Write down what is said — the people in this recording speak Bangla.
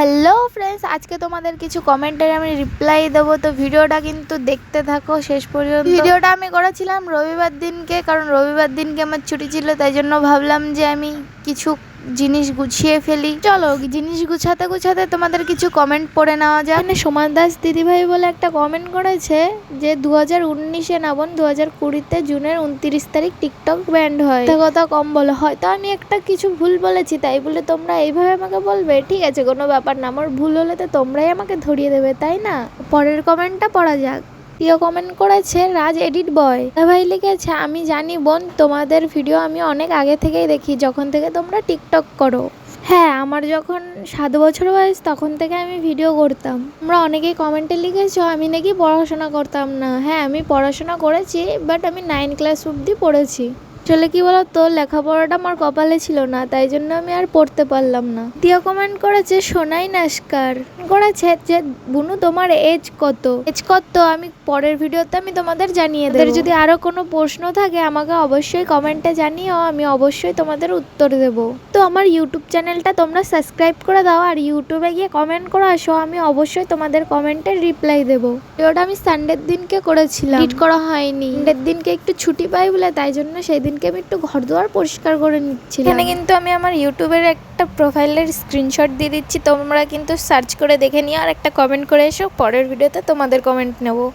হ্যালো ফ্রেন্ডস, আজকে তোমাদের কিছু কমেন্টের আমি রিপ্লাই দেবো, তো ভিডিওটা কিন্তু দেখতে থাকো শেষ পর্যন্ত। ভিডিওটা আমি করেছিলাম রবিবার দিনকে, কারণ রবিবার দিনকে আমার ছুটি ছিল, তাই জন্য ভাবলাম যে আমি কিছু জিনিস গুছিয়ে ফেলি। চলো জিনিস গুছাতে গুছাতে তোমাদের কিছু কমেন্ট পড়ে নেওয়া যায়। মানে সোমান দাস দিদিভাই বলে একটা কমেন্ট করেছে যে 2019-এ না বোন, 2020-তে জুনের 29 তারিখ টিকটক ব্যান্ড হয়। কথা কম বলে, হয়তো আমি একটা কিছু ভুল বলেছি, তাই বলে তোমরা এইভাবে আমাকে বলবে? ঠিক আছে, কোনো ব্যাপার না, আমার ভুল হলে তো তোমরাই আমাকে ধরিয়ে দেবে, তাই না? পরের কমেন্টটা পড়া যাক। প্রিয় কমেন্ট করেছে রাজ এডিট বয়। ভাই লিখেছে, আমি জানি বোন, তোমাদের ভিডিও আমি অনেক আগে থেকেই দেখি, যখন থেকে তোমরা টিকটক করো। হ্যাঁ, আমার যখন 7 বছর বয়স তখন থেকে আমি ভিডিও করতাম। তোমরা অনেকেই কমেন্টে লিখেছো আমি নাকি পড়াশোনা করতাম না। হ্যাঁ, আমি পড়াশোনা করেছি, বাট আমি 9 ক্লাস অবধি পড়েছি। আসলে কি বলতো, লেখাপড়াটা আমার কপালে ছিল না, তাই জন্য আমি আর পড়তে পারলাম না। দ্বিতীয় কমেন্ট করেছে সোনাই নাস্কার, করেছে যে বুনু তোমার এজ কত? আমি পরের ভিডিওতে আমি তোমাদের জানিয়ে দেব। যদি আরো কোনো প্রশ্ন থাকে আমাকে অবশ্যই কমেন্টে জানিও, আমি অবশ্যই তোমাদের উত্তর দেব। তো আমার ইউটিউব চ্যানেলটা তোমরা সাবস্ক্রাইব করে দাও, আর ইউটিউবে গিয়ে কমেন্ট করে আসো, আমি অবশ্যই তোমাদের কমেন্টের রিপ্লাই দেবো। ভিডিওটা আমি সানডের দিনকে করেছিলাম, এডিট করা হয়নি। সানডের দিনকে একটু ছুটি পাই বলে, তাই জন্য সেই দিনকে আমি একটু ঘর দুয়ার পরিষ্কার করে নিচ্ছিলাম। এখানে কিন্তু আমি আমার ইউটিউবের একটা প্রোফাইলের স্ক্রিনশট দিয়ে দিচ্ছি, তোমরা কিন্তু সার্চ করে দেখে নিও আর একটা কমেন্ট করে এসো, পরের ভিডিওতে তোমাদের কমেন্ট নেবো।